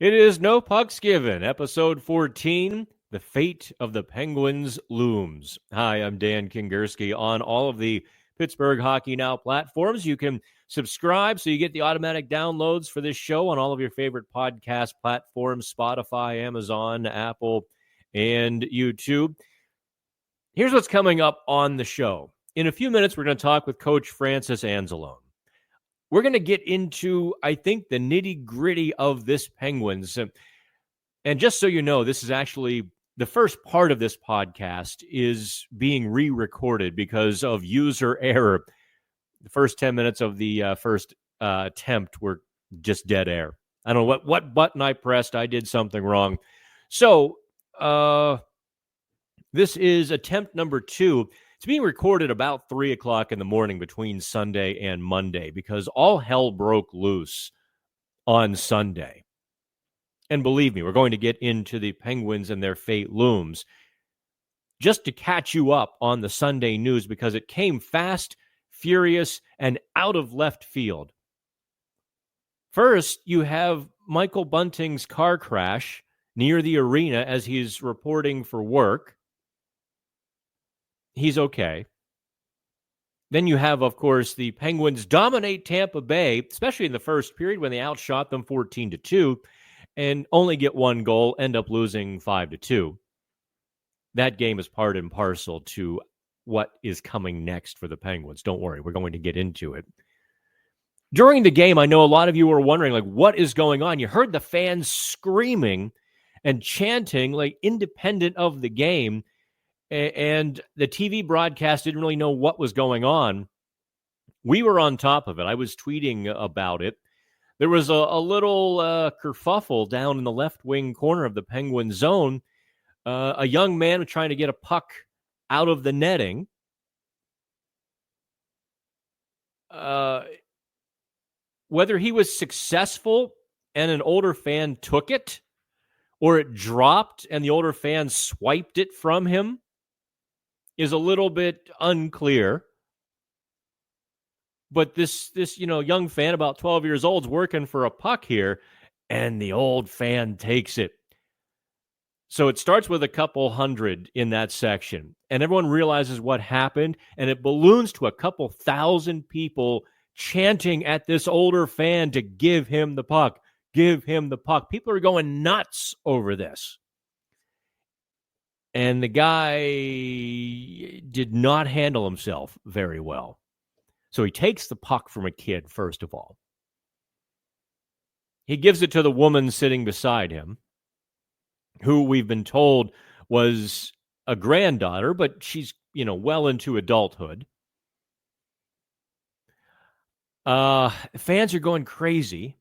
It is No Pucks Given, episode 14, The Fate of the Penguins Looms. Hi, I'm Dan Kingerski. On all of the Pittsburgh Hockey Now platforms, you can subscribe so you get the automatic downloads for this show on all of your favorite podcast platforms, Spotify, Amazon, Apple, and YouTube. Here's what's coming up on the show. In a few minutes, we're going to talk with Coach Francis Anzalone. We're going to get into, I think, the nitty-gritty of this Penguins. And just so you know, this is actually the first part of this podcast is being re-recorded because of user error. The first 10 minutes of the first attempt were just dead air. I don't know what button I pressed. I did something wrong. So this is attempt number 2. It's being recorded about 3 o'clock in the morning between Sunday and Monday because all hell broke loose on Sunday. And believe me, we're going to get into the Penguins and their fate looms just to catch you up on the Sunday news because it came fast, furious, and out of left field. First, you have Michael Bunting's car crash near the arena as he's reporting for work. He's okay. Then you have, of course, the Penguins dominate Tampa Bay, especially in the first period when they outshot them 14-2 and only get one goal, end up losing 5-2. That game is part and parcel to what is coming next for the Penguins. Don't worry, we're going to get into it. During the game, I know a lot of you were wondering, what is going on? You heard the fans screaming and chanting, independent of the game. And the TV broadcast didn't really know what was going on. We were on top of it. I was tweeting about it. There was a little kerfuffle down in the left wing corner of the Penguin zone. A young man was trying to get a puck out of the netting. Whether he was successful and an older fan took it, or it dropped and the older fan swiped it from him, is a little bit unclear. But this young fan, about 12 years old, is working for a puck here, and the old fan takes it. So it starts with a couple hundred in that section, and everyone realizes what happened, and it balloons to a couple thousand people chanting at this older fan to give him the puck, give him the puck. People are going nuts over this. And the guy did not handle himself very well. So he takes the puck from a kid, first of all. He gives it to the woman sitting beside him, who we've been told was a granddaughter, but she's, well into adulthood. Fans are going crazy.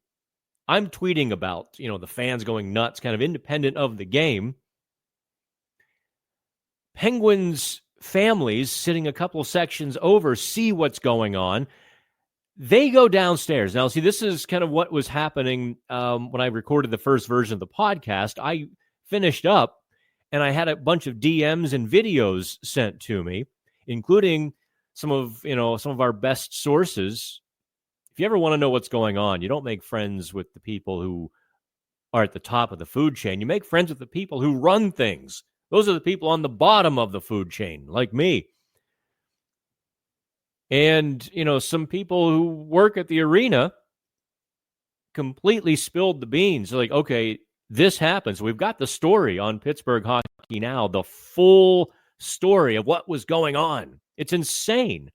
I'm tweeting about, the fans going nuts, kind of independent of the game. Penguins families sitting a couple sections over see what's going on. They go downstairs. Now, see, this is kind of what was happening when I recorded the first version of the podcast. I finished up, and I had a bunch of DMs and videos sent to me, including some of our best sources. If you ever want to know what's going on, you don't make friends with the people who are at the top of the food chain. You make friends with the people who run things. Those are the people on the bottom of the food chain, like me. And, some people who work at the arena completely spilled the beans. They're like, okay, this happens. We've got the story on Pittsburgh Hockey Now, the full story of what was going on. It's insane.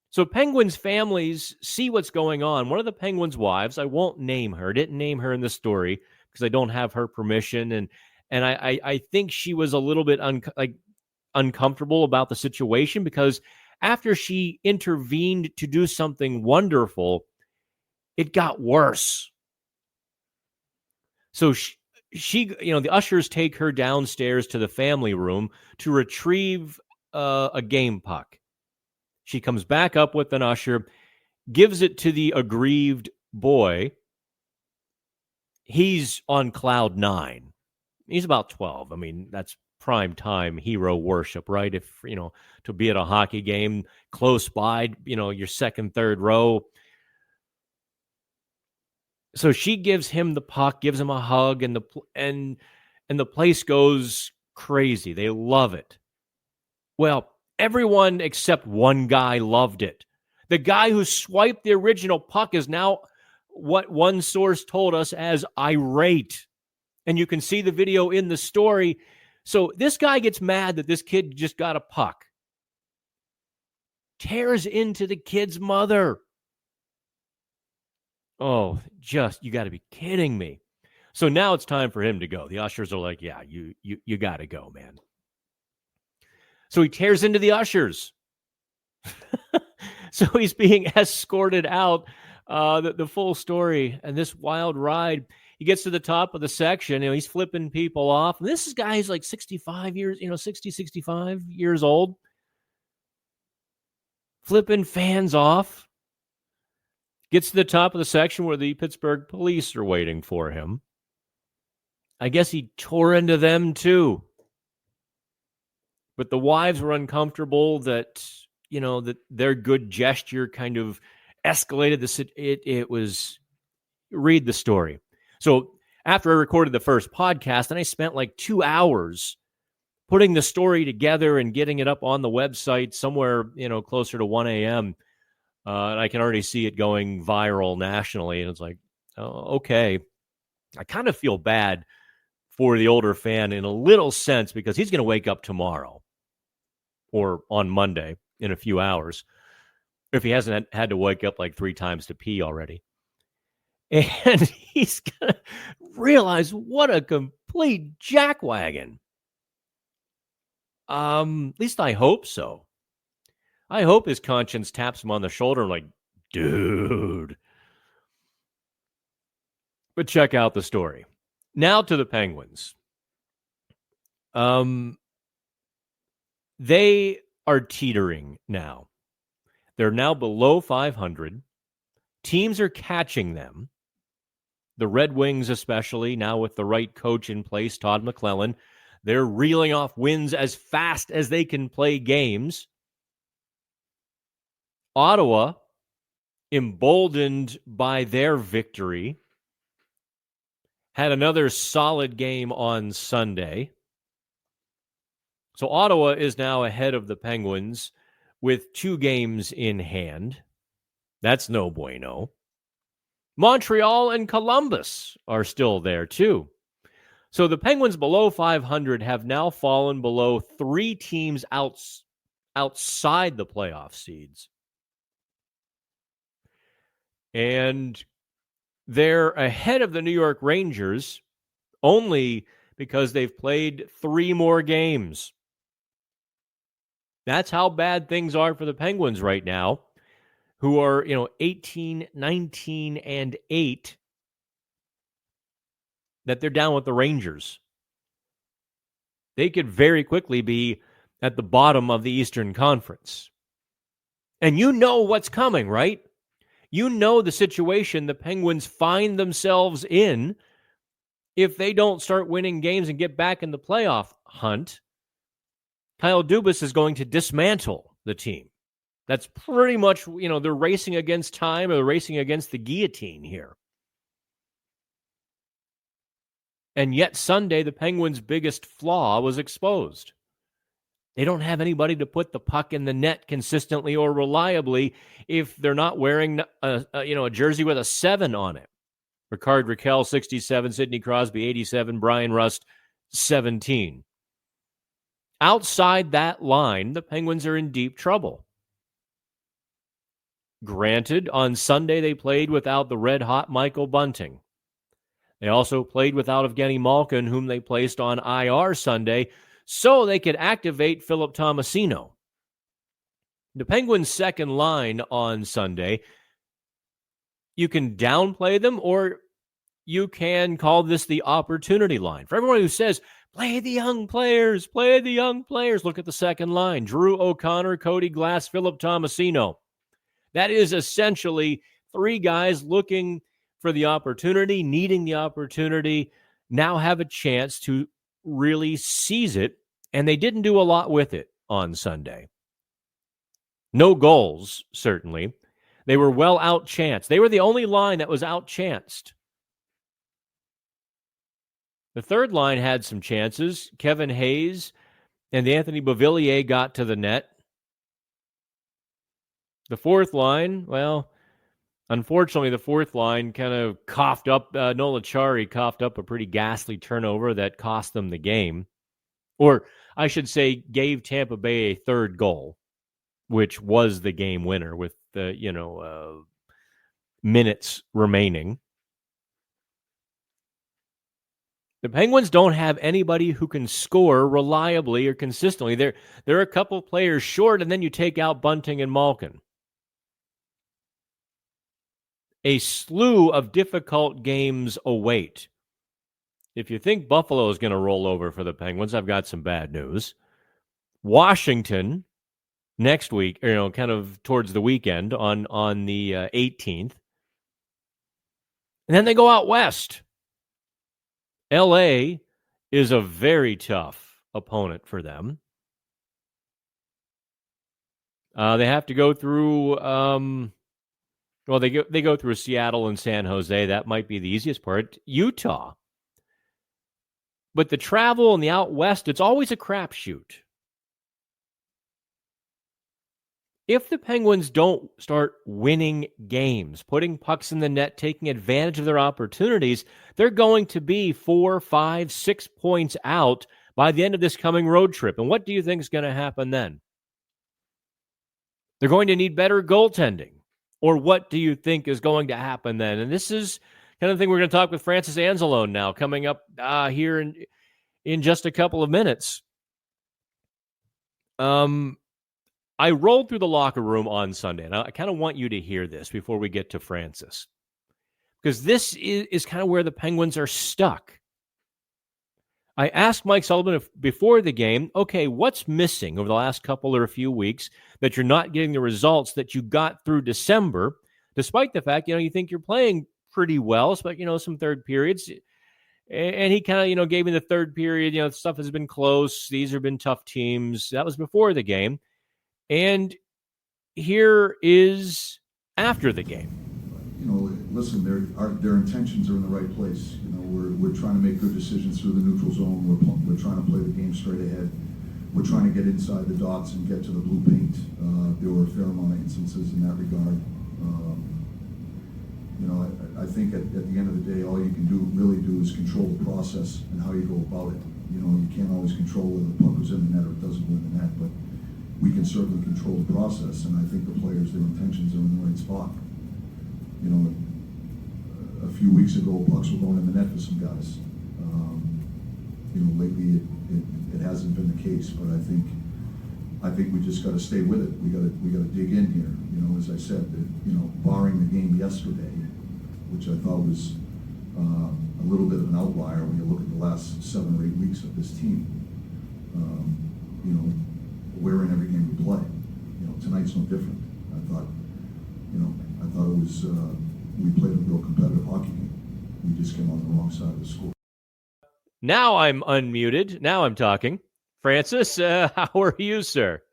So Penguins families see what's going on. One of the Penguins' wives, I won't name her, didn't name her in the story because I don't have her permission, and I think she was a little bit uncomfortable about the situation because after she intervened to do something wonderful, it got worse. So she the ushers take her downstairs to the family room to retrieve a game puck. She comes back up with an usher, gives it to the aggrieved boy. He's on cloud 9. He's about 12. I mean, that's prime time hero worship, right? If, to be at a hockey game close by, your second, third row. So she gives him the puck, gives him a hug, and the place goes crazy. They love it. Well, everyone except one guy loved it. The guy who swiped the original puck is now what one source told us as irate. And you can see the video in the story. So this guy gets mad that this kid just got a puck. Tears into the kid's mother. Oh, you got to be kidding me. So now it's time for him to go. The ushers are like, yeah, you got to go, man. So he tears into the ushers. So he's being escorted out, the full story. And this wild ride, he gets to the top of the section. He's flipping people off. And this guy is like 65 years, 65 years old. Flipping fans off. Gets to the top of the section where the Pittsburgh police are waiting for him. I guess he tore into them too. But the wives were uncomfortable that their good gesture kind of escalated it was, read the story. So after I recorded the first podcast, and I spent like 2 hours putting the story together and getting it up on the website somewhere, closer to 1 a.m., and I can already see it going viral nationally. And it's like, oh, okay. I kind of feel bad for the older fan in a little sense because he's going to wake up tomorrow or on Monday in a few hours if he hasn't had to wake up like 3 times to pee already. And he's going to realize what a complete jackwagon. At least I hope so. I hope his conscience taps him on the shoulder like, dude. But check out the story. Now to the Penguins. They are teetering now. They're now below 500. Teams are catching them. The Red Wings especially, now with the right coach in place, Todd McClellan. They're reeling off wins as fast as they can play games. Ottawa, emboldened by their victory, had another solid game on Sunday. So Ottawa is now ahead of the Penguins with 2 games in hand. That's no bueno. Montreal and Columbus are still there too. So the Penguins below 500 have now fallen below 3 teams outside the playoff seeds. And they're ahead of the New York Rangers only because they've played 3 more games. That's how bad things are for the Penguins right now, who are, 18, 19, and 8, that they're down with the Rangers. They could very quickly be at the bottom of the Eastern Conference. And you know what's coming, right? You know the situation the Penguins find themselves in if they don't start winning games and get back in the playoff hunt. Kyle Dubas is going to dismantle the team. That's pretty much, they're racing against time or they're racing against the guillotine here. And yet Sunday, the Penguins' biggest flaw was exposed. They don't have anybody to put the puck in the net consistently or reliably if they're not wearing a jersey with a 7 on it. Ricard Raquel, 67, Sidney Crosby, 87, Brian Rust, 17. Outside that line, the Penguins are in deep trouble. Granted, on Sunday they played without the red-hot Michael Bunting. They also played without Evgeny Malkin, whom they placed on IR Sunday, so they could activate Philip Tomasino. The Penguins' second line on Sunday, you can downplay them or you can call this the opportunity line. For everyone who says, play the young players, look at the second line. Drew O'Connor, Cody Glass, Philip Tomasino. That is essentially 3 guys looking for the opportunity, needing the opportunity, now have a chance to really seize it, and they didn't do a lot with it on Sunday. No goals, certainly. They were well outchanced. They were the only line that was outchanced. The third line had some chances. Kevin Hayes and Anthony Beauvillier got to the net. The fourth line, well, unfortunately, the fourth line kind of coughed up, Nola Chari coughed up a pretty ghastly turnover that cost them the game. Or I should say, gave Tampa Bay a third goal, which was the game winner with the, minutes remaining. The Penguins don't have anybody who can score reliably or consistently. They're a couple players short, and then you take out Bunting and Malkin. A slew of difficult games await. If you think Buffalo is going to roll over for the Penguins, I've got some bad news. Washington next week, kind of towards the weekend on the 18th. And then they go out west. LA is a very tough opponent for them. They have to go through, they go through Seattle and San Jose. That might be the easiest part. Utah. But the travel and the out west, it's always a crapshoot. If the Penguins don't start winning games, putting pucks in the net, taking advantage of their opportunities, they're going to be 4, 5, 6 points out by the end of this coming road trip. And what do you think is going to happen then? They're going to need better goaltending. Or what do you think is going to happen then? And this is kind of the thing we're going to talk with Francis Anzalone now, coming up here in just a couple of minutes. I rolled through the locker room on Sunday, and I kind of want you to hear this before we get to Francis, because this is kind of where the Penguins are stuck. I asked Mike Sullivan before the game, okay, what's missing over the last couple or a few weeks that you're not getting the results that you got through December, despite the fact, you think you're playing pretty well, but, some third periods. And he kind of, gave me the third period, stuff has been close. These have been tough teams. That was before the game. And here is after the game. Listen, their intentions are in the right place. We're trying to make good decisions through the neutral zone. We're trying to play the game straight ahead. We're trying to get inside the dots and get to the blue paint. There were a fair amount of instances in that regard. I think at the end of the day, all you can really do is control the process and how you go about it. You can't always control whether the puck goes in the net or it doesn't go in the net, but we can certainly control the process, and I think the players, their intentions are in the right spot. A few weeks ago, pucks were going in the net for some guys. Lately it hasn't been the case, but I think we just got to stay with it. We got to dig in here. As I said, barring the game yesterday, which I thought was a little bit of an outlier when you look at the last 7 or 8 weeks of this team. We're in every game we play. Tonight's no different. I thought it was we played a real competitive hockey game. We just came on the wrong side of the score. Now I'm unmuted. Now I'm talking. Francis, how are you, sir?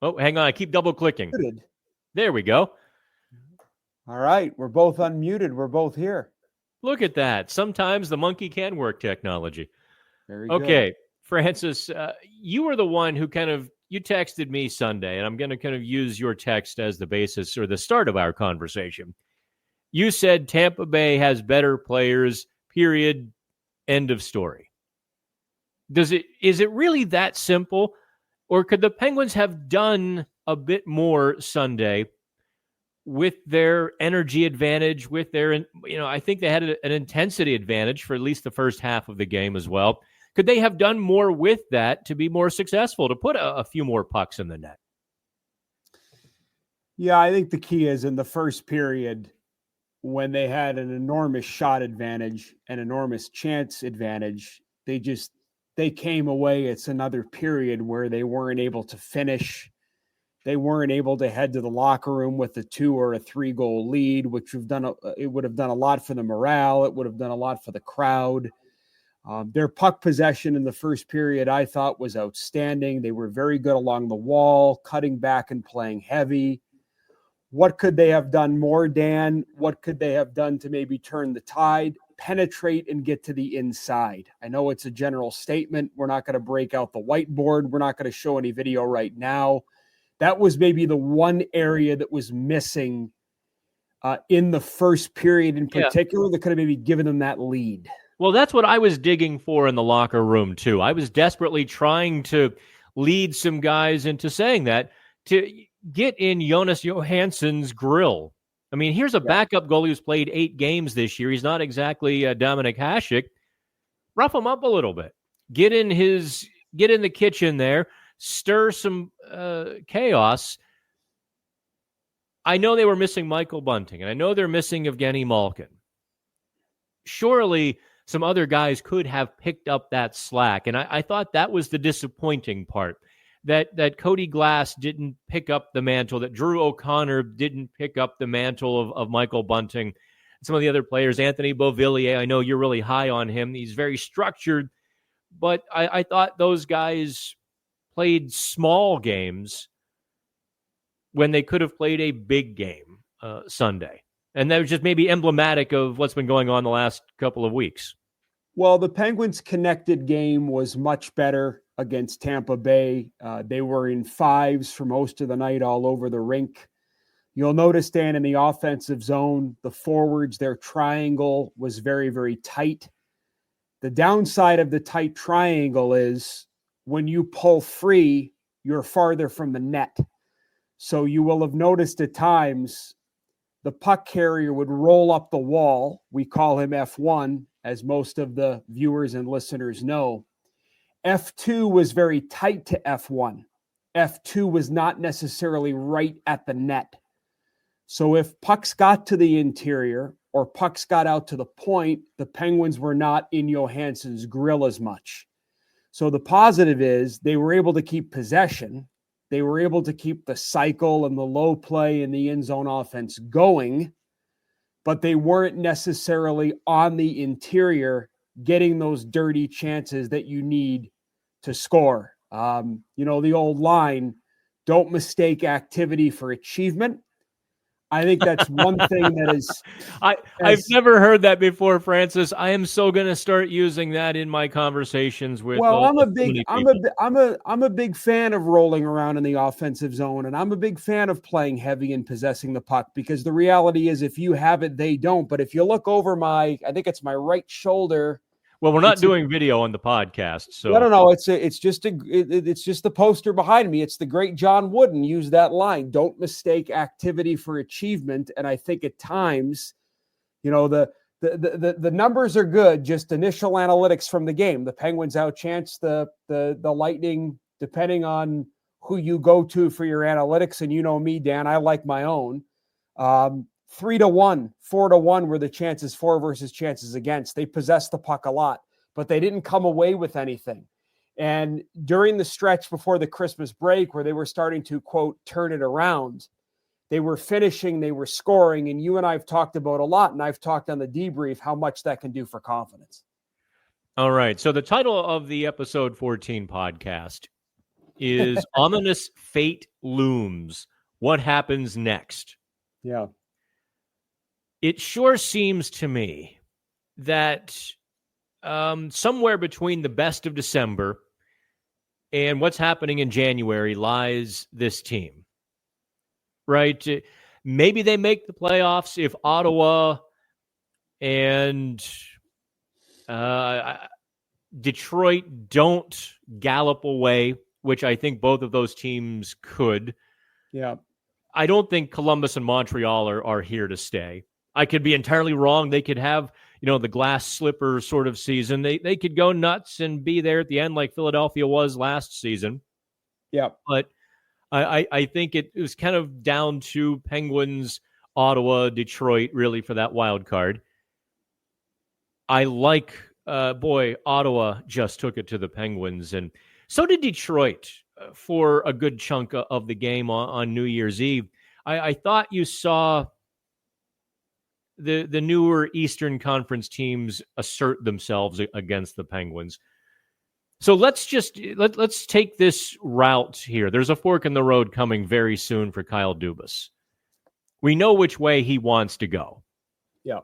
Oh, hang on. I keep double clicking. Muted. There we go. All right. We're both unmuted. We're both here. Look at that. Sometimes the monkey can work technology. Very good. Okay. Francis, you were the one who you texted me Sunday, and I'm going to kind of use your text as the basis or the start of our conversation. You said Tampa Bay has better players, period, end of story. Is it really that simple? Or could the Penguins have done a bit more Sunday with their energy advantage, with their, I think they had an intensity advantage for at least the first half of the game as well. Could they have done more with that to be more successful, to put a few more pucks in the net? Yeah, I think the key is in the first period when they had an enormous shot advantage, an enormous chance advantage, they came away. It's another period where they weren't able to finish. They weren't able to head to the locker room with a 2 or a 3 goal lead, which it would have done a lot for the morale. It would have done a lot for the crowd. Their puck possession in the first period, I thought, was outstanding. They were very good along the wall, cutting back and playing heavy. What could they have done more, Dan? What could they have done to maybe turn the tide? penetrate and get to the inside. I know it's a general statement. We're not going to break out the whiteboard. We're not going to show any video right now. That was maybe the one area that was missing in the first period in particular that could have maybe given them that lead. Well, that's what I was digging for in the locker room, too. I was desperately trying to lead some guys into saying that to get in Jonas Johansson's grill. I mean, here's a backup goalie who's played 8 games this year. He's not exactly Dominik Hasek. Rough him up a little bit. Get in the kitchen there, stir some chaos. I know they were missing Michael Bunting, and I know they're missing Evgeny Malkin. Surely some other guys could have picked up that slack, and I thought that was the disappointing part, that Cody Glass didn't pick up the mantle, that Drew O'Connor didn't pick up the mantle of Michael Bunting. Some of the other players, Anthony Beauvillier, I know you're really high on him. He's very structured, but I thought those guys played small games when they could have played a big game Sunday. And that was just maybe emblematic of what's been going on the last couple of weeks. Well, the Penguins' connected game was much better against Tampa Bay. They were in 5s for most of the night all over the rink. You'll notice, Dan, in the offensive zone, the forwards, their triangle was very, very tight. The downside of the tight triangle is when you pull free, you're farther from the net. So you will have noticed at times the puck carrier would roll up the wall. We call him F1, as most of the viewers and listeners know. F2 was very tight to F1. F2 was not necessarily right at the net. So if pucks got to the interior or pucks got out to the point, the Penguins were not in Johansson's grill as much. So the positive is they were able to keep possession. They were able to keep the cycle and the low play and the end zone offense going, but they weren't necessarily on the interior getting those dirty chances that you need to score. The old line, don't mistake activity for achievement. I think that's one thing that is. I've never heard that before, Francis. I am so going to start using that in my conversations with. Well, I'm a big fan of rolling around in the offensive zone, and I'm a big fan of playing heavy and possessing the puck, because the reality is, if you have it, they don't. But if you look over I think it's my right shoulder. Well, we're not doing video on the podcast, so no. It's just the poster behind me. It's the great John Wooden used that line: "Don't mistake activity for achievement." And I think at times, the numbers are good. Just initial analytics from the game. The Penguins outchanced the Lightning, depending on who you go to for your analytics. And you know me, Dan, I like my own. 3-1, 4-1 were the chances for versus chances against. They possessed the puck a lot, but they didn't come away with anything. And during the stretch before the Christmas break, where they were starting to, quote, turn it around, they were finishing, they were scoring. And you and I have talked about a lot, and I've talked on the debrief how much that can do for confidence. All right. So the title of the episode 14 podcast is Ominous Fate Looms. What happens next? Yeah. It sure seems to me that somewhere between the best of December and what's happening in January lies this team, right? Maybe they make the playoffs if Ottawa and Detroit don't gallop away, which I think both of those teams could. Yeah. I don't think Columbus and Montreal are here to stay. I could be entirely wrong. They could have, the glass slipper sort of season. They could go nuts and be there at the end like Philadelphia was last season. Yeah. But I think it was kind of down to Penguins, Ottawa, Detroit, really, for that wild card. I like, Ottawa just took it to the Penguins, and so did Detroit for a good chunk of the game on New Year's Eve. I thought you saw the newer Eastern Conference teams assert themselves against the Penguins. So let's take this route here. There's a fork in the road coming very soon for Kyle Dubas. We know which way he wants to go. Yeah.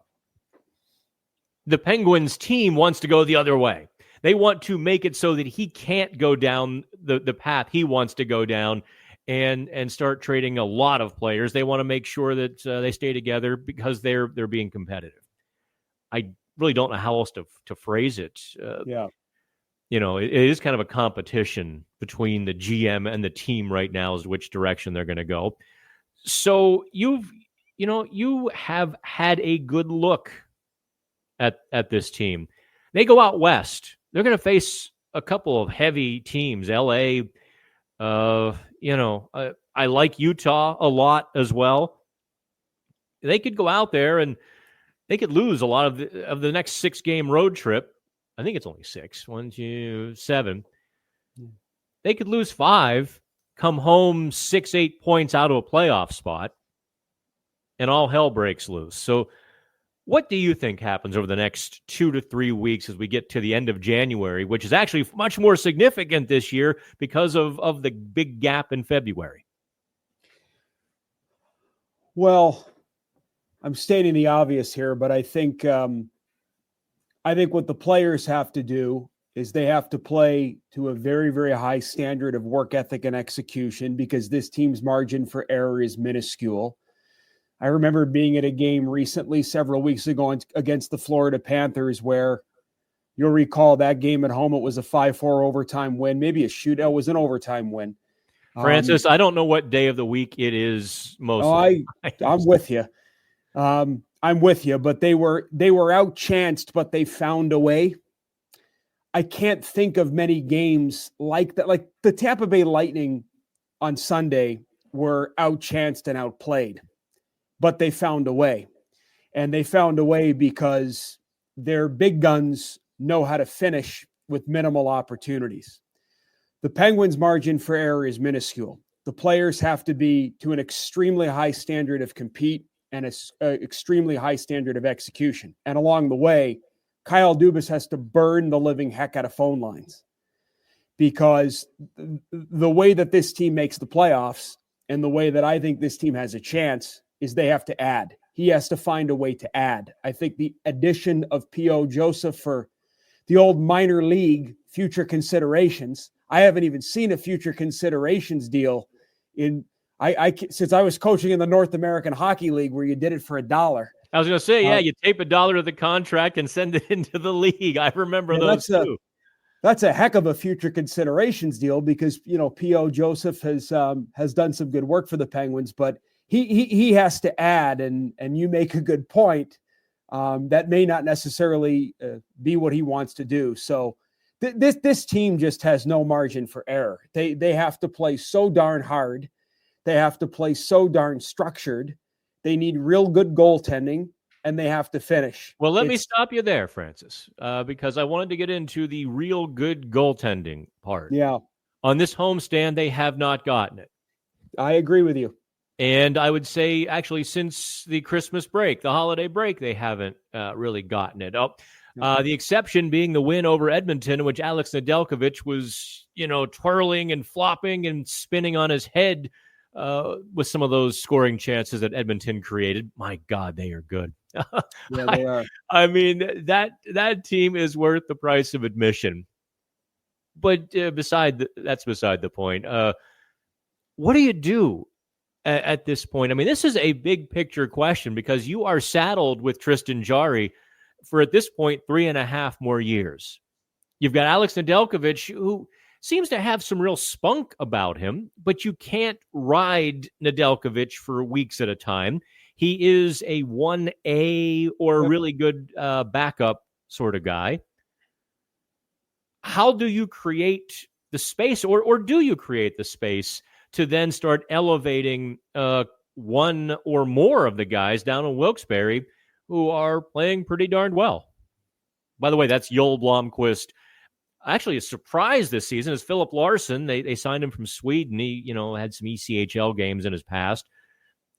the Penguins team wants to go the other way. They want to make it so that he can't go down the path he wants to go down and start trading a lot of players. They want to make sure that they stay together because they're being competitive. I really don't know how else to phrase it. Yeah. It is kind of a competition between the GM and the team right now as to which direction they're going to go. So you have had a good look at this team. They go out west. They're going to face a couple of heavy teams. LA, I like Utah a lot as well. They could go out there and they could lose a lot of the next 6-game road trip. I think it's only 6. 1, 2, 7. They could lose 5, come home 6-8 points out of a playoff spot, and all hell breaks loose. So what do you think happens over the next 2 to 3 weeks as we get to the end of January, which is actually much more significant this year because of the big gap in February? Well, I'm stating the obvious here, but I think what the players have to do is they have to play to a very, very high standard of work ethic and execution because this team's margin for error is minuscule. I remember being at a game recently, several weeks ago, against the Florida Panthers, where you'll recall that game at home. It was a 5-4 overtime win, maybe a shootout. It was an overtime win. Francis, I don't know what day of the week it is mostly. I'm with you. I'm with you, but they were outchanced, but they found a way. I can't think of many games like that. Like the Tampa Bay Lightning on Sunday were outchanced and outplayed, but they found a way. And they found a way because their big guns know how to finish with minimal opportunities. The Penguins' margin for error is minuscule. The players have to be to an extremely high standard of compete and an extremely high standard of execution. And along the way, Kyle Dubas has to burn the living heck out of phone lines because the way that this team makes the playoffs and the way that I think this team has a chance is they have to add. He has to find a way to add. I think the addition of P.O. Joseph for the old minor league future considerations. I haven't even seen a future considerations deal since I was coaching in the North American Hockey League where you did it for $1. I was going to say, you tape $1 to the contract and send it into the league. I remember those too. That's a heck of a future considerations deal because, P.O. Joseph has done some good work for the Penguins, but he has to add, and you make a good point. That may not necessarily be what he wants to do. So this team just has no margin for error. They have to play so darn hard. They have to play so darn structured. They need real good goaltending, and they have to finish. Well, let me stop you there, Francis, because I wanted to get into the real good goaltending part. Yeah. On this homestand, they have not gotten it. I agree with you. And I would say, actually, since the Christmas break, the holiday break, they haven't really gotten it. The exception being the win over Edmonton, in which Alex Nedeljkovic was, twirling and flopping and spinning on his head with some of those scoring chances that Edmonton created. My God, they are good. Yeah, they are. I mean, that team is worth the price of admission. But that's beside the point. What do you do at this point? I mean, this is a big picture question because you are saddled with Tristan Jarry for, at this point, 3.5 more years. You've got Alex Nedeljkovic, who seems to have some real spunk about him, but you can't ride Nedeljkovic for weeks at a time. He is a 1A or really good backup sort of guy. How do you create the space, or do you create the space to then start elevating one or more of the guys down in Wilkes-Barre who are playing pretty darn well? By the way, that's Joel Blomqvist. Actually, a surprise this season is Philip Larson. They signed him from Sweden. He, had some ECHL games in his past.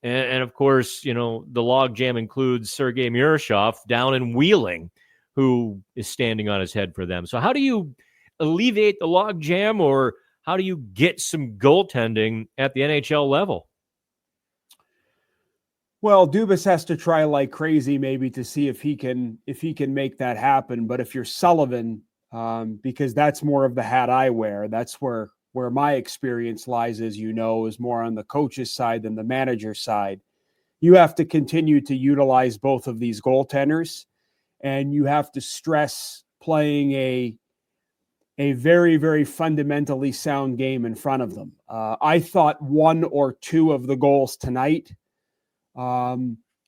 And of course, the logjam includes Sergei Murashov down in Wheeling, who is standing on his head for them. So how do you alleviate the logjam, or how do you get some goaltending at the NHL level? Well, Dubas has to try like crazy maybe to see if he can make that happen. But if you're Sullivan, because that's more of the hat I wear, that's where my experience lies, as you know, is more on the coach's side than the manager's side. You have to continue to utilize both of these goaltenders, and you have to stress playing a very, very fundamentally sound game in front of them. I thought one or two of the goals tonight.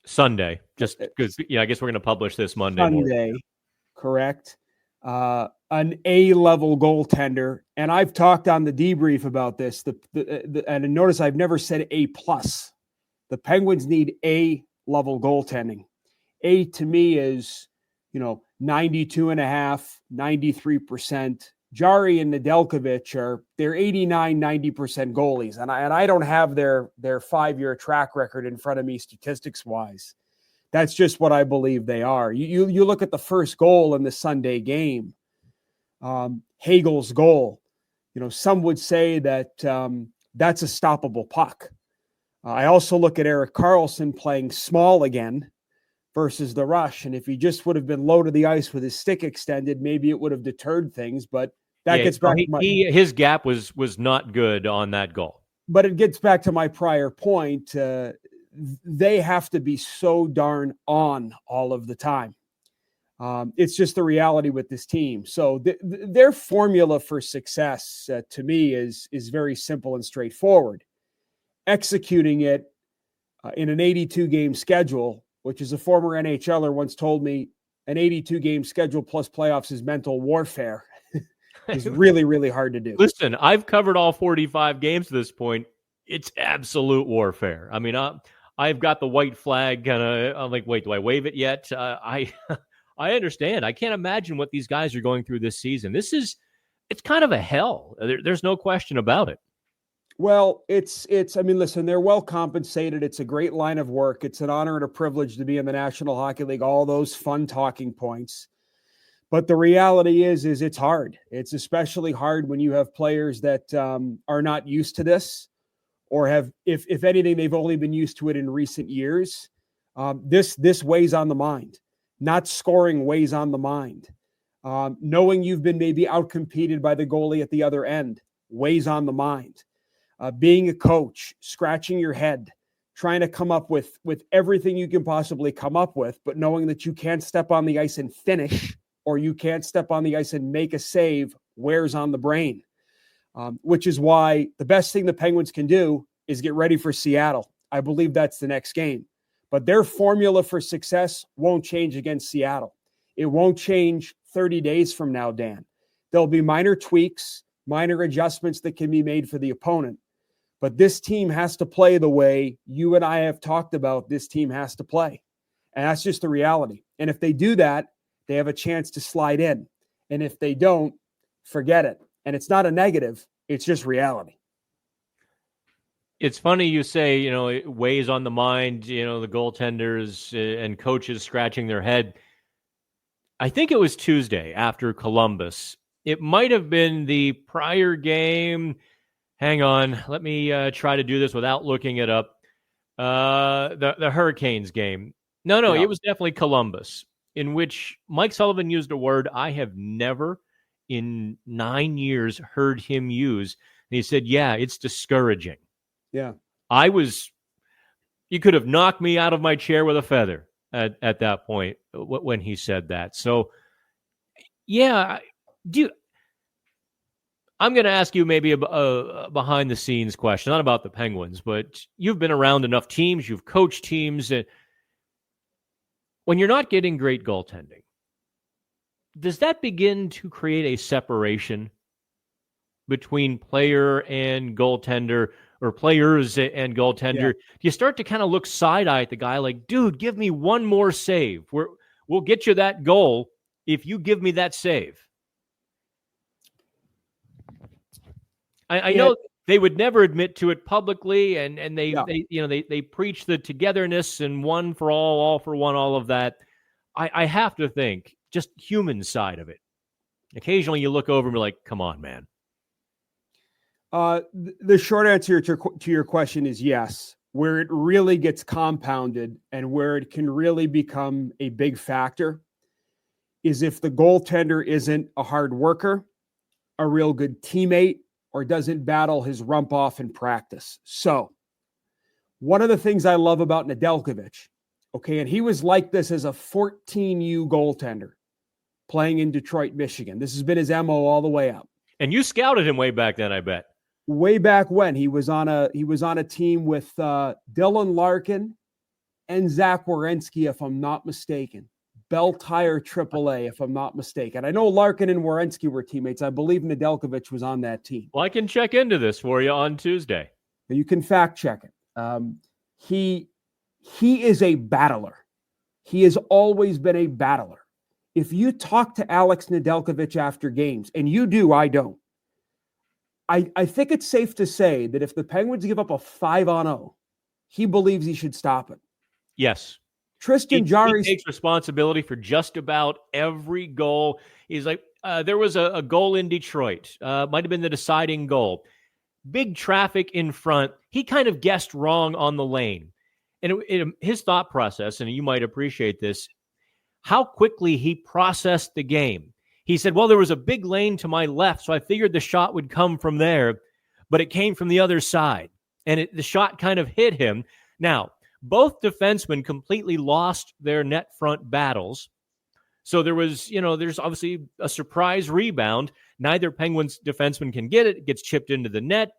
Sunday, just because, I guess we're going to publish this Monday morning. Correct. An A-level goaltender, and I've talked on the debrief about this. And notice I've never said A+. The Penguins need A-level goaltending. A to me is, 92.5%, 93%. Jari and Nedeljkovic they're 89, 90% goalies. And I don't have their 5-year track record in front of me statistics wise. That's just what I believe they are. You look at the first goal in the Sunday game, Hagel's goal. Some would say that that's a stoppable puck. I also look at Erik Karlsson playing small again versus the rush. And if he just would have been low to the ice with his stick extended, maybe it would have deterred things. But that gets back to his gap was not good on that goal. But it gets back to my prior point. They have to be so darn on all of the time. It's just the reality with this team. So their formula for success to me is very simple and straightforward. Executing it in an 82-game schedule, which is a former NHLer once told me, an 82-game schedule plus playoffs is mental warfare. It's really, really hard to do. Listen, I've covered all 45 games to this point. It's absolute warfare. I mean, I've got the white flag kind of. I'm like, wait, do I wave it yet? I understand. I can't imagine what these guys are going through this season. It's kind of a hell. There's no question about it. Well, I mean, listen, they're well compensated. It's a great line of work. It's an honor and a privilege to be in the National Hockey League. All those fun talking points. But the reality is it's hard. It's especially hard when you have players that are not used to this, or have, if anything, they've only been used to it in recent years. This weighs on the mind. Not scoring weighs on the mind. Knowing you've been maybe outcompeted by the goalie at the other end weighs on the mind. Being a coach, scratching your head, trying to come up with everything you can possibly come up with, but knowing that you can't step on the ice and finish, or you can't step on the ice and make a save, wears on the brain. Which is why the best thing the Penguins can do is get ready for Seattle. I believe that's the next game. But their formula for success won't change against Seattle. It won't change 30 days from now, Dan. There'll be minor tweaks, minor adjustments that can be made for the opponent. But this team has to play the way you and I have talked about this team has to play. And that's just the reality. And if they do that, they have a chance to slide in. And if they don't, forget it. And it's not a negative. It's just reality. It's funny you say, it weighs on the mind, the goaltenders and coaches scratching their head. I think it was Tuesday after Columbus. It might have been the prior game. Hang on. Let me try to do this without looking it up. The Hurricanes game. No, yeah. It was definitely Columbus, in which Mike Sullivan used a word I have never in 9 years heard him use. And he said, yeah, it's discouraging. Yeah. You could have knocked me out of my chair with a feather at that point when he said that. So, yeah, I'm going to ask you maybe a behind the scenes question, not about the Penguins, but you've been around enough teams, you've coached teams. When you're not getting great goaltending, does that begin to create a separation between player and goaltender, or players and goaltender? Yeah. You start to kind of look side-eye at the guy like, dude, give me one more save. We'll get you that goal if you give me that save. I know they would never admit to it publicly, and they preach the togetherness and one for all for one, all of that. I have to think, just human side of it. Occasionally you look over and be like, come on, man. The short answer to your question is yes. where it really gets compounded and where it can really become a big factor is if the goaltender isn't a hard worker, a real good teammate, or doesn't battle his rump off in practice. So one of the things I love about Nedeljkovic, okay, and he was like this as a 14U goaltender playing in Detroit, Michigan. This has been his MO all the way up. And you scouted him way back then, I bet. Way back when he was on a team with Dylan Larkin and Zach Werenski, if I'm not mistaken. Bell Tire AAA, if I'm not mistaken. I know Larkin and Werenski were teammates. I believe Nedeljkovic was on that team. Well, I can check into this for you on Tuesday. You can fact check it. He is a battler. He has always been a battler. If you talk to Alex Nedeljkovic after games, and you do, I don't, I think it's safe to say that if the Penguins give up a 5-on-0, he believes he should stop it. Yes. Tristan Jarry takes responsibility for just about every goal. He's like, there was a goal in Detroit. Might have been the deciding goal. Big traffic in front. He kind of guessed wrong on the lane. And his thought process, and you might appreciate this, how quickly he processed the game. He said, well, there was a big lane to my left, so I figured the shot would come from there, but it came from the other side. And the shot kind of hit him. Now, both defensemen completely lost their net front battles. So there's obviously a surprise rebound. Neither Penguins defenseman can get it. It gets chipped into the net.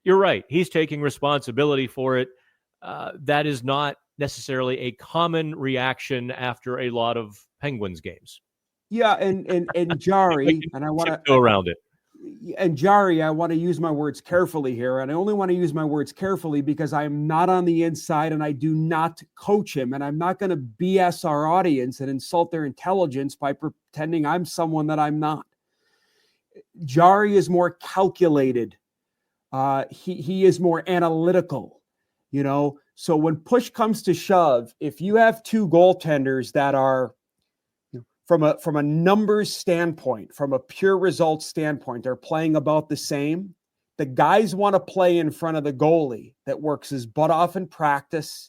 You're right. He's taking responsibility for it. That is not necessarily a common reaction after a lot of Penguins games. Yeah, and Jarry, and I want to go around it. And Jarry, I want to use my words carefully here, and I only want to use my words carefully because I am not on the inside and I do not coach him, and I'm not going to BS our audience and insult their intelligence by pretending I'm someone that I'm not. Jarry is more calculated. He is more analytical, So when push comes to shove, if you have two goaltenders that are from a numbers standpoint, from a pure results standpoint, they're playing about the same. The guys want to play in front of the goalie that works his butt off in practice,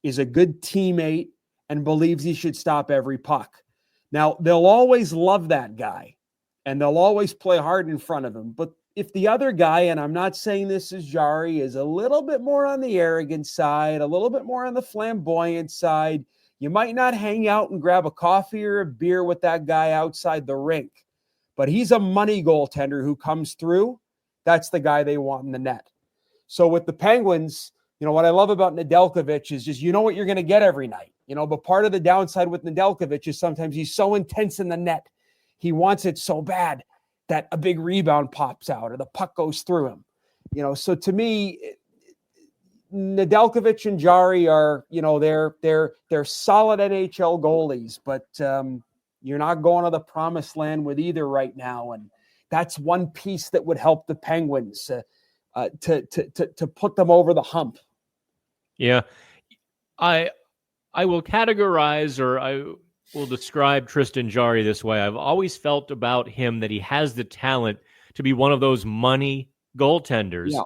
is a good teammate, and believes he should stop every puck. Now, they'll always love that guy, and they'll always play hard in front of him. But if the other guy, and I'm not saying this is Jarry, is a little bit more on the arrogant side, a little bit more on the flamboyant side, you might not hang out and grab a coffee or a beer with that guy outside the rink, but he's a money goaltender who comes through. That's the guy they want in the net. So with the Penguins, what I love about Nedeljkovic is just, what you're going to get every night, but part of the downside with Nedeljkovic is sometimes he's so intense in the net. He wants it so bad that a big rebound pops out or the puck goes through him. So to me, Nedeljkovic and Jarry are, they're solid NHL goalies, but you're not going to the promised land with either right now. And that's one piece that would help the Penguins to put them over the hump. Yeah. I will categorize, or I will describe Tristan Jarry this way. I've always felt about him that he has the talent to be one of those money goaltenders. Yeah.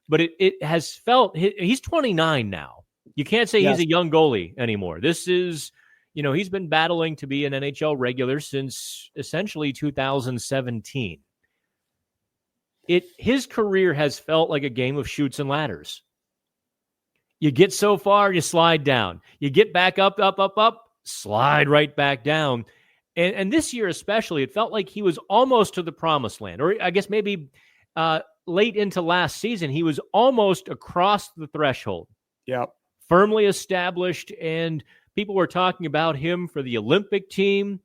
But it has felt, he's 29 now. You can't say he's a young goalie anymore. This is, he's been battling to be an NHL regular since essentially 2017. His career has felt like a game of chutes and ladders. You get so far, you slide down. You get back up, slide right back down. And this year especially, it felt like he was almost to the promised land. Or I guess maybe late into last season, he was almost across the threshold. Yep. Firmly established, and people were talking about him for the Olympic team,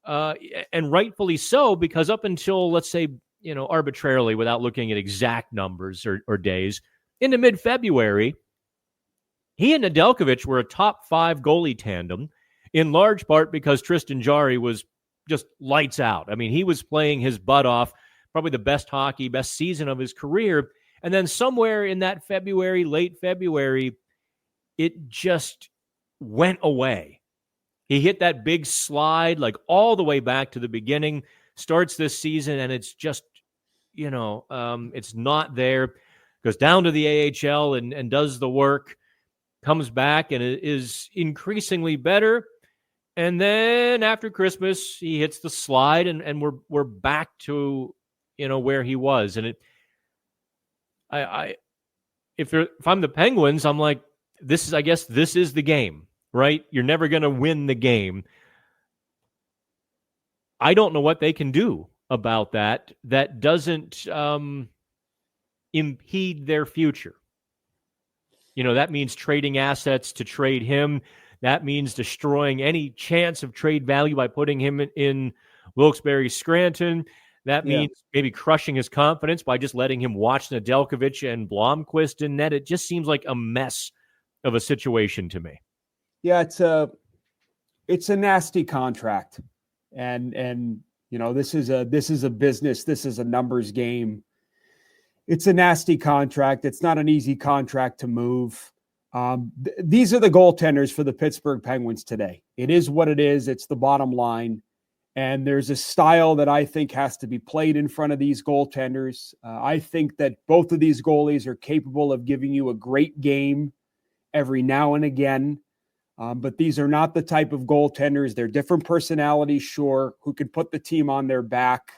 and rightfully so, because up until, let's say, arbitrarily, without looking at exact numbers or days, into mid-February, he and Nedeljkovic were a top 5 goalie tandem, in large part because Tristan Jarry was just lights out. I mean, he was playing his butt off, probably the best season of his career. And then somewhere in that late February, it just went away. He hit that big slide, like all the way back to the beginning, starts this season, and it's just, it's not there. goes down to the AHL and does the work, comes back and is increasingly better. And then after Christmas, he hits the slide, and we're back to, where he was. And if I'm the Penguins, I'm like, I guess this is the game, right? You're never going to win the game. I don't know what they can do about that doesn't impede their future. That means trading assets to trade him. That means destroying any chance of trade value by putting him in Wilkes-Barre Scranton. That means maybe crushing his confidence by just letting him watch Nedeljkovic and Blomqvist in net. It just seems like a mess of a situation to me. Yeah, it's a nasty contract. And this is a business. This is a numbers game. It's a nasty contract. It's not an easy contract to move. These are the goaltenders for the Pittsburgh Penguins today. It is what it is. It's the bottom line. And there's a style that I think has to be played in front of these goaltenders. I think that both of these goalies are capable of giving you a great game every now and again. But these are not the type of goaltenders. They're different personalities, sure, who can put the team on their back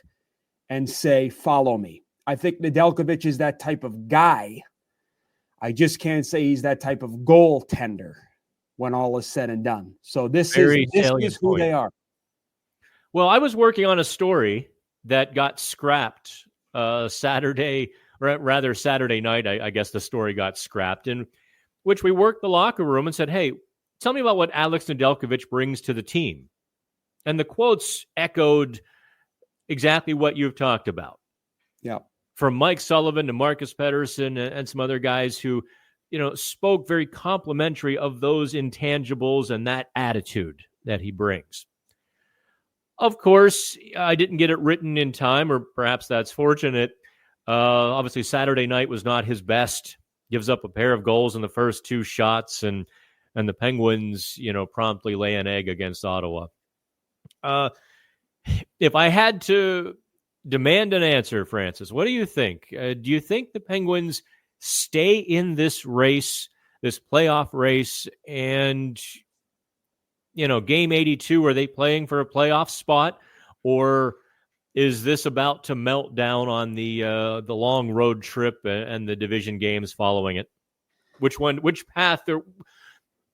and say, follow me. I think Nedeljkovic is that type of guy. I just can't say he's that type of goaltender when all is said and done. So this is who they are. Well, I was working on a story that got scrapped Saturday night. I guess the story got scrapped, in which we worked the locker room and said, hey, tell me about what Alex Nedeljkovic brings to the team. And the quotes echoed exactly what you've talked about. Yeah. From Mike Sullivan to Marcus Pettersson and some other guys who, spoke very complimentary of those intangibles and that attitude that he brings. Of course, I didn't get it written in time, or perhaps that's fortunate. Obviously, Saturday night was not his best. Gives up a pair of goals in the first two shots, and the Penguins, promptly lay an egg against Ottawa. If I had to demand an answer, Francis, what do you think? Do you think the Penguins stay in this race, this playoff race, and game 82, are they playing for a playoff spot, or is this about to melt down on the long road trip and the division games following it? Which path?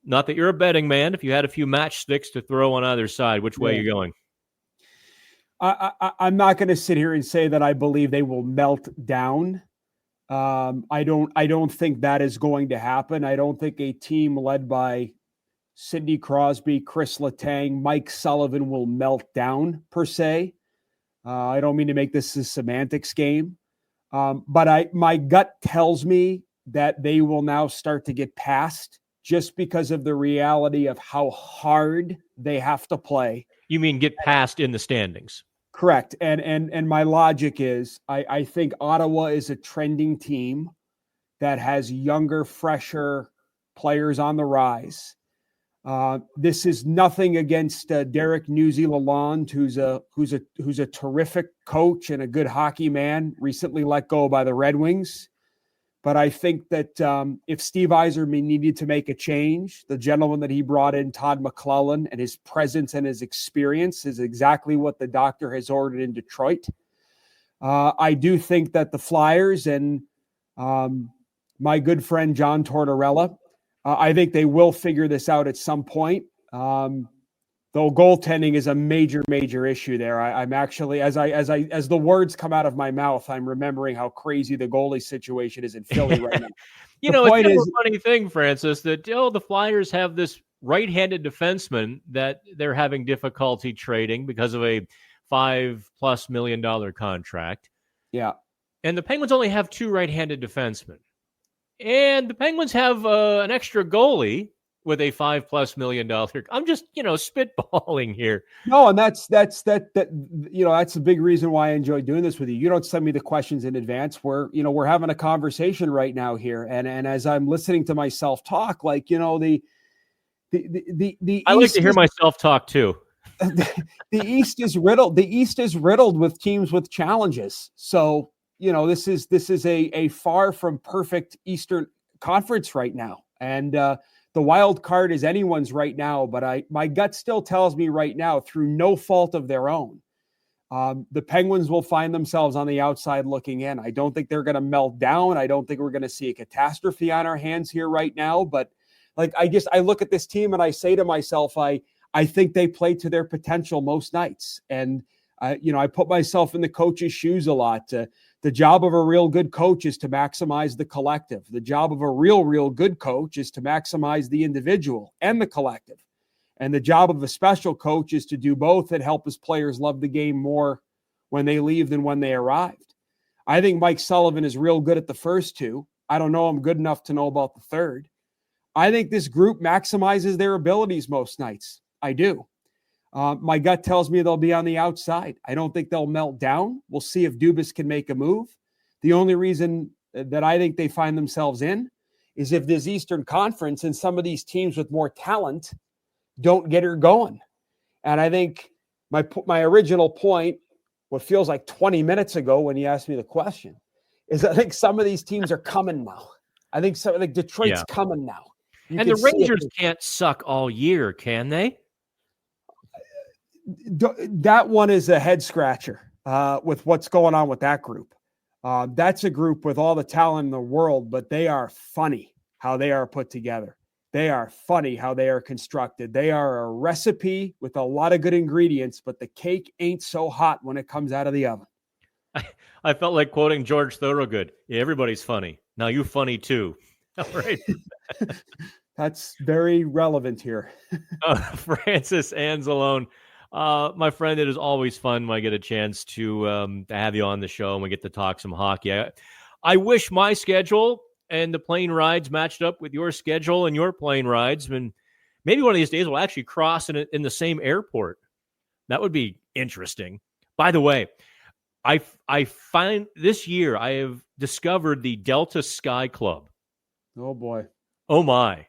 Not that you're a betting man. If you had a few matchsticks to throw on either side, which way are you going? I'm not going to sit here and say that I believe they will melt down. I don't think that is going to happen. I don't think a team led by Sidney Crosby, Chris Letang, Mike Sullivan will melt down per se. I don't mean to make this a semantics game, but my gut tells me that they will now start to get past, just because of the reality of how hard they have to play. You mean get past in the standings? Correct. And my logic is I think Ottawa is a trending team that has younger, fresher players on the rise. This is nothing against Derek Newsy Lalonde, who's a terrific coach and a good hockey man, recently let go by the Red Wings. But I think that if Steve Yzerman needed to make a change, the gentleman that he brought in, Todd McClellan, and his presence and his experience is exactly what the doctor has ordered in Detroit. I do think that the Flyers and my good friend John Tortorella, I think they will figure this out at some point. Though goaltending is a major, major issue there. I'm actually, as the words come out of my mouth, I'm remembering how crazy the goalie situation is in Philly right now. It's kind of a funny thing, Francis, that the Flyers have this right-handed defenseman that they're having difficulty trading because of a $5+ million contract. Yeah. And the Penguins only have two right-handed defensemen. And the Penguins have an extra goalie with a $5+ million. I'm just, spitballing here. No, and that's a big reason why I enjoy doing this with you. You don't send me the questions in advance. We're having a conversation right now here. And as I'm listening to myself talk, the I like to hear myself talk too. The East is riddled with teams with challenges. So, this is a far from perfect Eastern Conference right now. And the wild card is anyone's right now. But my gut still tells me right now, through no fault of their own, the Penguins will find themselves on the outside looking in. I don't think they're going to melt down. I don't think we're going to see a catastrophe on our hands here right now. But I look at this team and I say to myself, I think they play to their potential most nights. And, I put myself in the coach's shoes a lot. The job of a real good coach is to maximize the collective. The job of a real good coach is to maximize the individual and the collective. And the job of a special coach is to do both and help his players love the game more when they leave than when they arrived. I think Mike Sullivan is real good at the first two. I don't know him good enough to know about the third. I think this group maximizes their abilities most nights. I do. My gut tells me they'll be on the outside. I don't think they'll melt down. We'll see if Dubas can make a move. The only reason that I think they find themselves in is if this Eastern Conference and some of these teams with more talent don't get her going. And I think my original point, what feels like 20 minutes ago when you asked me the question, is I think some of these teams are coming now. I think Detroit's coming now. And the Rangers can't suck all year, can they? That one is a head scratcher with what's going on with that group. That's a group with all the talent in the world, but they are funny how they are put together. They are funny how they are constructed. They are a recipe with a lot of good ingredients, but the cake ain't so hot when it comes out of the oven. I felt like quoting George Thorogood. Yeah, everybody's funny. Now you funny too. All right. That's very relevant here. Francis Anzalone. My friend, it is always fun when I get a chance to have you on the show and we get to talk some hockey. I wish my schedule and the plane rides matched up with your schedule and your plane rides. And maybe one of these days we'll actually cross in the same airport. That would be interesting. By the way, I find this year I have discovered the Delta Sky Club. Oh, boy. Oh, my.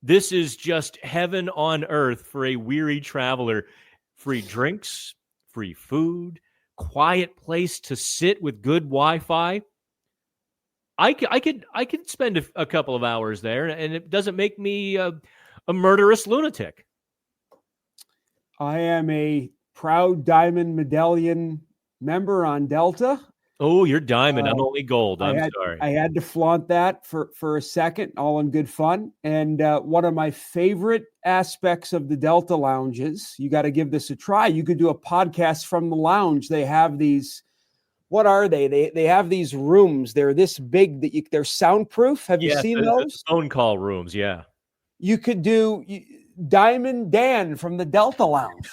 This is just heaven on earth for a weary traveler. Free drinks, free food, quiet place to sit with good Wi-Fi. I could spend a couple of hours there, and it doesn't make me a murderous lunatic. I am a proud Diamond Medallion member on Delta. Oh, you're diamond. I'm only gold. Sorry. I had to flaunt that for a second, all in good fun. And one of my favorite aspects of the Delta lounges, you got to give this a try. You could do a podcast from the lounge. They have these, what are they? They have these rooms. They're this big that they're soundproof. Have you seen those? Phone call rooms, yeah. You could do Diamond Dan from the Delta Lounge.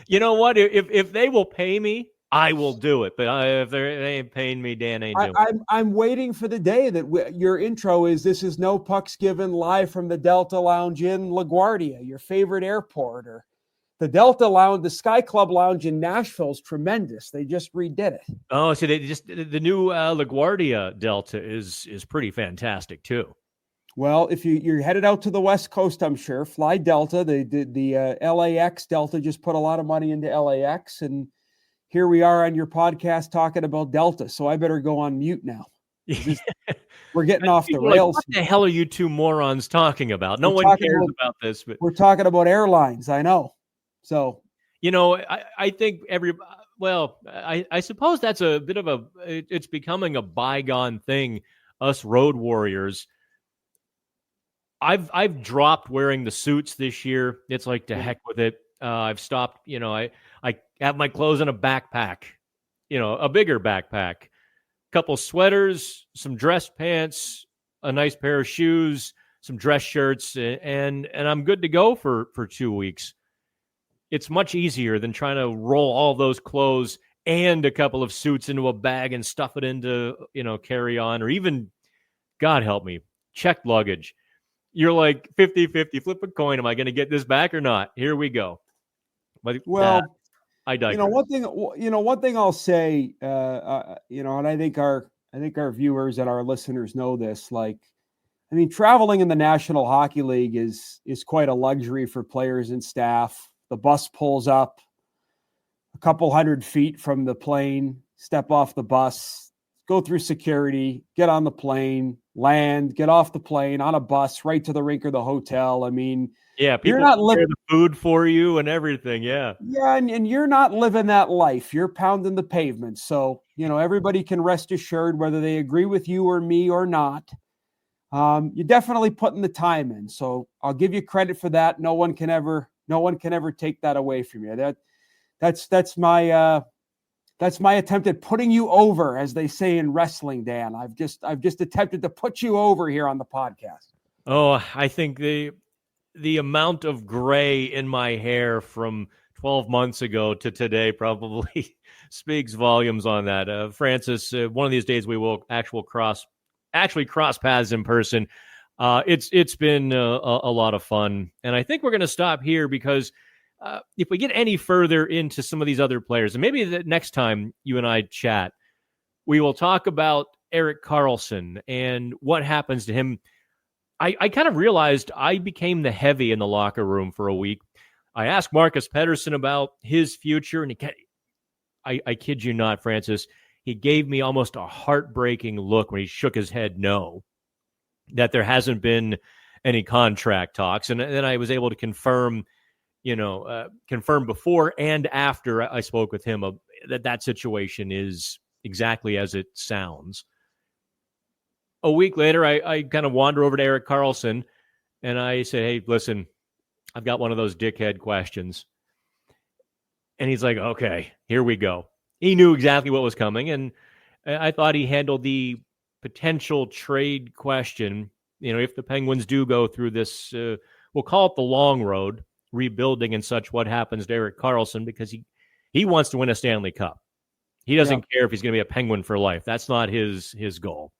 You know what? If they will pay me, I will do it, but if they ain't paying me, Dan ain't doing it. I'm waiting for the day that your intro is, this is No Pucks Given, live from the Delta Lounge in LaGuardia, your favorite airport. Or the Delta Lounge, the Sky Club Lounge in Nashville is tremendous. They just redid it. Oh, so the new LaGuardia Delta is pretty fantastic too. Well, if you're headed out to the West Coast, I'm sure, fly Delta. The LAX Delta just put a lot of money into LAX, and here we are on your podcast talking about Delta, so I better go on mute now. We're getting off the rails. What the hell are you two morons talking about? No one cares about this. But we're talking about airlines, I know. So, I think I suppose that's a bit of it's becoming a bygone thing, us road warriors. I've dropped wearing the suits this year. It's like, to heck with it. I've stopped, I have my clothes in a backpack, a bigger backpack, couple sweaters, some dress pants, a nice pair of shoes, some dress shirts, and I'm good to go for 2 weeks. It's much easier than trying to roll all those clothes and a couple of suits into a bag and stuff it into, carry on, or even, God help me, checked luggage. You're like 50-50, flip a coin. Am I going to get this back or not? Here we go. But I digress. One thing I'll say, and I think our viewers and our listeners know this. Traveling in the National Hockey League is quite a luxury for players and staff. The bus pulls up a couple 100 feet from the plane. Step off the bus. go through security, get on the plane, land, get off the plane, on a bus, right to the rink or the hotel. I mean, Yeah, you're people not prepare the food for you and everything. Yeah. Yeah, and you're not living that life. You're pounding the pavement. So, everybody can rest assured, whether they agree with you or me or not, you're definitely putting the time in. So I'll give you credit for that. No one can ever take that away from you. That's my attempt at putting you over, as they say in wrestling, Dan. I've just attempted to put you over here on the podcast. Oh, I think the amount of gray in my hair from 12 months ago to today probably speaks volumes on that. Francis, one of these days we will actually cross paths in person. It's been a lot of fun, and I think we're going to stop here because if we get any further into some of these other players, and maybe the next time you and I chat, we will talk about Erik Karlsson and what happens to him. I kind of realized I became the heavy in the locker room for a week. I asked Marcus Pettersson about his future, and I kid you not, Francis, he gave me almost a heartbreaking look when he shook his head no, that there hasn't been any contract talks. And then I was able to confirm before and after I spoke with him that situation is exactly as it sounds. A week later, I kind of wander over to Erik Karlsson, and I say, hey, listen, I've got one of those dickhead questions. And he's like, okay, here we go. He knew exactly what was coming, and I thought he handled the potential trade question. If the Penguins do go through this, we'll call it the long road, rebuilding and such, what happens to Erik Karlsson, because he wants to win a Stanley Cup. He doesn't care if he's going to be a Penguin for life. That's not his goal.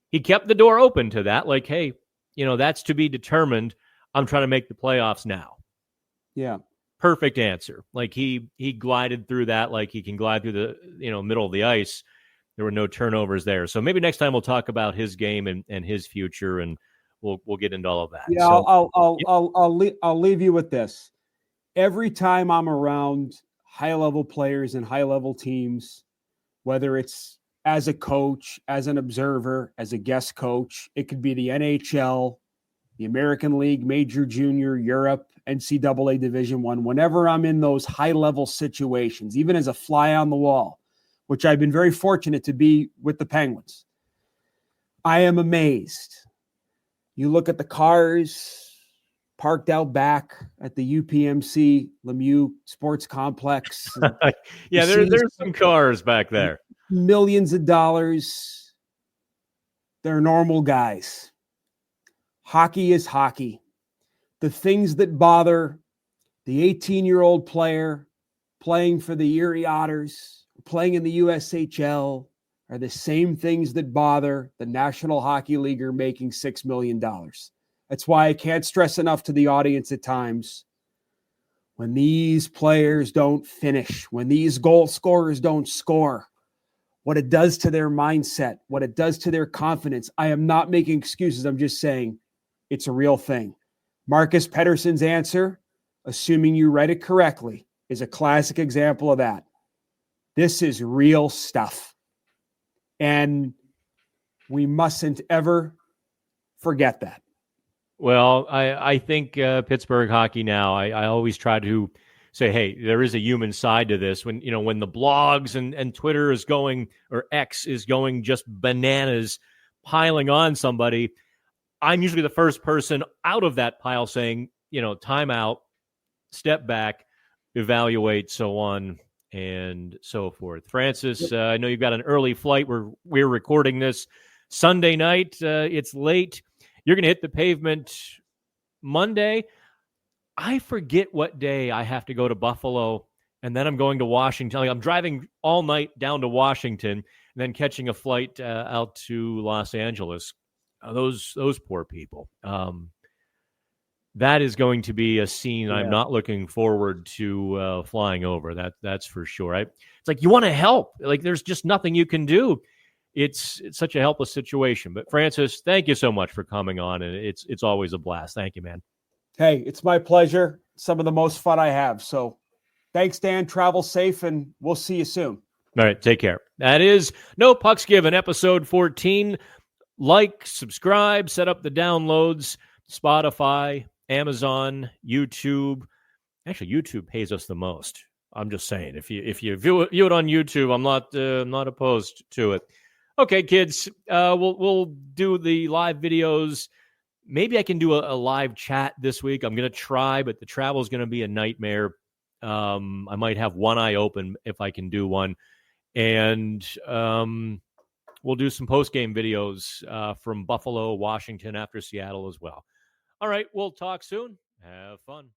He kept the door open to that. Like, hey, that's to be determined. I'm trying to make the playoffs now. Yeah. Perfect answer. Like he glided through that like he can glide through the, middle of the ice. There were no turnovers there. So maybe next time we'll talk about his game and his future, and we'll get into all of that. Yeah, so, I'll leave you with this. Every time I'm around high-level players and high-level teams, whether it's as a coach, as an observer, as a guest coach, it could be the NHL, the American League, Major, Junior, Europe, NCAA Division I. Whenever I'm in those high-level situations, even as a fly on the wall, which I've been very fortunate to be with the Penguins, I am amazed. You look at the cars parked out back at the UPMC Lemieux Sports Complex. Yeah, there's some cars back there. Millions of dollars. They're normal guys. Hockey is hockey. The things that bother the 18-year-old player playing for the Erie Otters, playing in the USHL, are the same things that bother the National Hockey Leaguer making $6 million. That's why I can't stress enough to the audience at times, when these players don't finish, when these goal scorers don't score, what it does to their mindset, what it does to their confidence. I am not making excuses. I'm just saying it's a real thing. Marcus Pettersson's answer, assuming you read it correctly, is a classic example of that. This is real stuff. And we mustn't ever forget that. Well, I think Pittsburgh hockey now, I always try to say, hey, there is a human side to this. When the blogs and Twitter is going, or X is going just bananas, piling on somebody, I'm usually the first person out of that pile saying, time out, step back, evaluate, so on and so forth. Francis, I know you've got an early flight. We're recording this Sunday night. It's late. You're going to hit the pavement Monday. I forget what day I have to go to Buffalo, and then I'm going to Washington. I'm driving all night down to Washington and then catching a flight out to Los Angeles. Those poor people. That is going to be a scene I'm not looking forward to flying over. That's for sure. It's like, you want to help. Like, there's just nothing you can do. It's such a helpless situation. But Francis, thank you so much for coming on, and it's always a blast. Thank you, man. Hey, it's my pleasure. Some of the most fun I have. So thanks, Dan. Travel safe, and we'll see you soon. All right, take care. That is No Pucks Given, episode 14. Like, subscribe, set up the downloads, Spotify, Amazon, YouTube. Actually, YouTube pays us the most. I'm just saying, if you view it on YouTube, I'm not opposed to it. Okay, kids, we'll do the live videos. Maybe I can do a live chat this week. I'm going to try, but the travel is going to be a nightmare. I might have one eye open if I can do one. And we'll do some post-game videos from Buffalo, Washington after Seattle as well. All right, we'll talk soon. Have fun.